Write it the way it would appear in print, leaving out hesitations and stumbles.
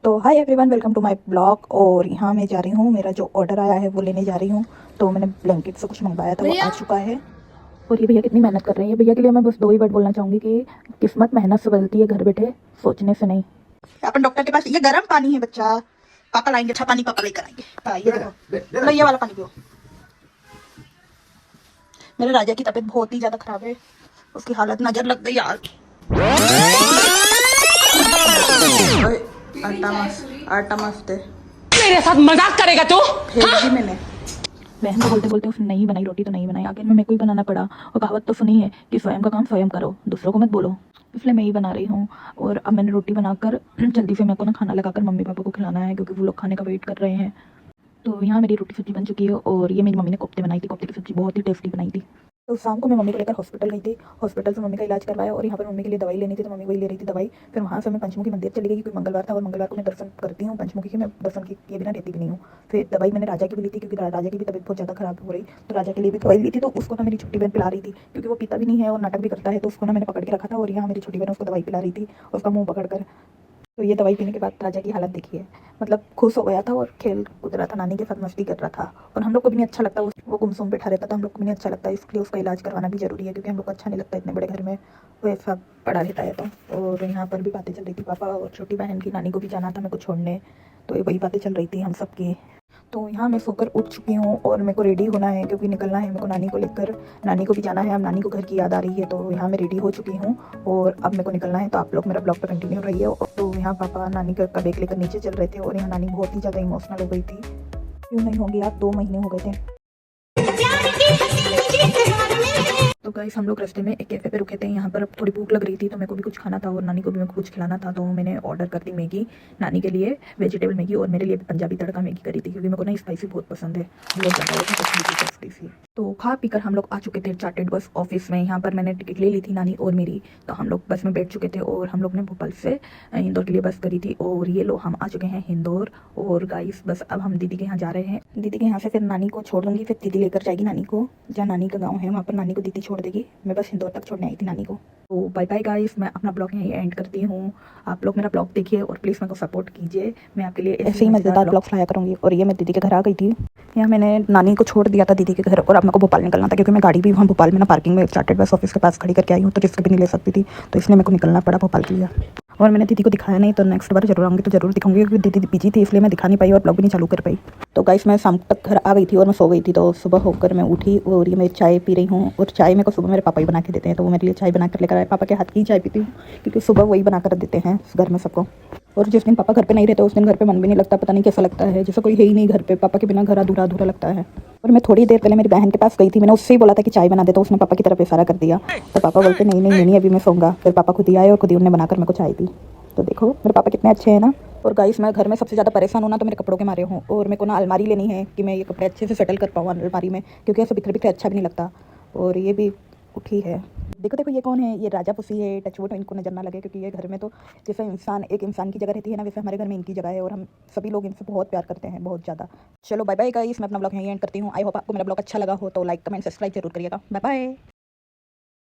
तो hi everyone, welcome to my blog. और यहाँ मैं जा रही हूँ, मेरा जो ऑर्डर आया है वो लेने जा रही हूँ। तो मैंने ब्लैंकेट से कुछ मंगवाया था, वो आ चुका है। और ये भैया कितनी मेहनत कर रहे हैं। ये भैया के लिए मैं बस दो ही वर्ड बोलना चाहूँगी कि किस्मत मेहनत से बनती है, घर बैठे सोचने से नहीं। अपन डॉक्टर के पास, ये गर्म पानी है बच्चा, पापा लाएंगे अच्छा पानी, पापा लेकर आएंगे। हाँ ये देखो, लो ये वाला पानी पियो। मेरे राजा की तबीयत बहुत ही ज्यादा खराब है, उसकी हालत नजर लग गई यार। आटा मस्त है। मेरे साथ मजाक करेगा तू? भेज दी मैंने। बहन को बोलते बोलते उसने नहीं बनाई, रोटी तो नहीं बनाई, आखिर में मेरे को ही बनाना पड़ा। और कहावत तो सुनी है कि स्वयं का काम स्वयं करो, दूसरों को मत बोलो। इसलिए मैं ही बना रही हूँ। और अब मैंने रोटी बनाकर जल्दी से मेरे को ना खाना लगाकर मम्मी पापा को खिलाना है, क्योंकि वो लोग खाने का वेट कर रहे हैं। तो यहाँ मेरी रोटी सब्जी बन चुकी है। और ये मेरी मम्मी ने कोफ्ते बनाई थी, कोफ्ते की सब्जी बहुत ही टेस्टी बनाई थी। तो शाम को मैं मम्मी को लेकर हॉस्पिटल गई थी। हॉस्पिटल से मम्मी का इलाज करवाया और यहाँ पर मम्मी के लिए दवाई लेनी थी, तो मम्मी वही ले रही थी दवाई। फिर वहाँ से मैं पंचमुखी मंदिर चली गई, क्योंकि मंगलवार था और मंगलवार को मैं दर्शन करती हूँ पंचमुखी के। मैं दर्शन किए बिना रहती भी नहीं हूँ। फिर दवाई मैंने राजा की भी ली थी, क्योंकि राजा की भी तबीयत बहुत ज़्यादा खराब हो रही, तो राजा के लिए भी दवाई ली थी। तो उसको ना मेरी छोटी बहन पिला रही थी, क्योंकि वो पीता भी नहीं है और नाटक भी करता है, तो उसको ना मैंने पकड़ के रखा था। और यहाँ मेरी छोटी बहन उसको दवाई पिला रही थी, उसका मुँह पकड़ कर। तो ये दवाई पीने के बाद राजा की हालत देखिए, मतलब खुश हो गया था और खेल कूद रहा था, नानी के साथ मस्ती कर रहा था। और हम लोग को भी नहीं अच्छा लगता, वो गुमसुम बैठा रहता था, हम लोग को भी नहीं अच्छा लगता। इसलिए उसका इलाज करवाना भी जरूरी है, क्योंकि हम लोग को अच्छा नहीं लगता इतने बड़े घर में वो ऐसा पड़ा रहता है। तो और यहाँ पर भी बातें चल रही थी, पापा और छोटी बहन की, नानी को भी जाना था मेरे को छोड़ने, तो वही बातें चल रही थी हम सब की। तो यहाँ मैं सोकर उठ चुकी हूँ और मेरे को रेडी होना है, क्योंकि निकलना है मेरे को नानी को लेकर। नानी को भी जाना है, अब नानी को घर की याद आ रही है, तो यहाँ मैं रेडी हो चुकी हूँ और अब मेरे को निकलना है। तो आप लोग मेरा ब्लॉग पर कंटिन्यू रहिए। तो यहाँ पापा नानी का बैग लेकर नीचे चल रहे थे और यहाँ नानी बहुत ही ज़्यादा इमोशनल हो गई थी। क्यों नहीं होगी आप, 2 महीने हो गए थे। तो गाइस हम लोग रास्ते में एक कैफे पे रुके थे। यहाँ पर थोड़ी भूख लग रही थी, तो मेरे को भी कुछ खाना था और नानी को भी मेरे को कुछ खिलाना था। तो मैंने ऑर्डर कर दी मैगी, नानी के लिए वेजिटेबल मैगी और मेरे लिए पंजाबी तड़का मैगी करी थी, क्योंकि मेरे को ना स्पाइसी बहुत पसंद है, बहुत ज़्यादा टेस्टी। तो खा पीकर हम लोग आ चुके थे चार्टेड बस ऑफिस में। यहाँ पर मैंने टिकट ले ली थी नानी और मेरी, तो हम लोग बस में बैठ चुके थे और हम लोग ने भोपाल से इंदौर के लिए बस करी थी। और ये लो हम आ चुके हैं इंदौर। और गाइस बस अब हम दीदी के यहाँ जा रहे हैं। दीदी के यहाँ से फिर नानी को छोड़ दूँगी, फिर दीदी लेकर जाएगी नानी को, जहाँ नानी का गाँव है वहाँ पर नानी को दीदी छोड़ देगी। मैं बस इंदौर तक छोड़ने आई थी नानी को। तो बाय बाय गाइस, मैं अपना ब्लॉग यहीं एंड करती हूँ। आप लोग मेरा ब्लॉग देखिए और प्लीज़ मेरे को सपोर्ट कीजिए, मैं आपके लिए ऐसे ही मज़ेदार ब्लॉग लाया करूँगी। और ये मैं दीदी के घर आ गई थी। यहाँ मैंने नानी को छोड़ दिया था दीदी के घर, और अब मेरे को भोपाल निकलना था, क्योंकि मैं गाड़ी भी वहाँ भोपाल में ना पार्किंग में चार्टेड बस ऑफिस के पास खड़ी करके आई हूँ, तो रिस्क भी नहीं ले सकती थी, तो इसलिए मेरे को निकलना पड़ा भोपाल के लिए। और मैंने दीदी को दिखाया नहीं, तो नेक्स्ट बार जरूर आऊँगी तो जरूर दिखाऊंगी, क्योंकि दीदी बिजी थी इसलिए मैं दिखा नहीं पाई और ब्लॉग भी नहीं चालू कर पाई। तो गाइस मैं शाम तक घर आ गई थी और मैं सो गई थी। तो सुबह होकर मैं उठी और ये मैं चाय पी रही हूँ। और चाय मेरे को सुबह मेरे पापा ही बना के देते हैं, तो वो मेरे लिए चाय बना कर लेकर आए। पापा के हाथ की ही चाय पीती हूँ, क्योंकि सुबह वही बना कर देते हैं घर में सबको। और जिस दिन पापा घर पे नहीं रहते उस दिन घर पे मन भी नहीं लगता, पता नहीं कैसा लगता है, जैसे कोई है ही नहीं घर पे, पापा के बिना घर अधूरा अधूरा लगता है। और मैं थोड़ी देर पहले मेरी बहन के पास गई थी, मैंने उससे ही बोला था कि चाय बना दे, तो उसने पापा की तरफ इशारा कर दिया। तो पापा बोलते नहीं नहीं नहीं अभी मैं सोऊंगा। फिर पापा खुद ही आए और खुद ही उन्होंने बनाकर मेरे को चाय दी। तो देखो मेरे पापा कितने अच्छे हैं ना। और गाइस मैं घर में सबसे ज़्यादा परेशान हूँ ना, तो मेरे कपड़ों के मारे हूँ। और मेरे को ना अलमारी लेनी है कि मैं ये कपड़े अच्छे से सेटल कर पाऊँ अलमारी में, क्योंकि ऐसे बिखरे बिखरे अच्छा भी नहीं लगता। और ये भी उठी है, देखो देखो ये कौन है, ये राजा पुसी है। टचवुड इनको नजर ना लगे, क्योंकि ये घर में तो जैसे इंसान एक इंसान की जगह रहती है ना, वैसे हमारे घर में इनकी जगह है। और हम सभी लोग इनसे बहुत प्यार करते हैं, बहुत ज़्यादा। चलो बाय बाय गाइस, मैं अपना ब्लॉग यहीं एंड करती हूँ। आई होप आपको मेरा ब्लॉग अच्छा लगा हो, तो लाइक कमेंट सब्सक्राइब जरूर करिएगा। Bye bye.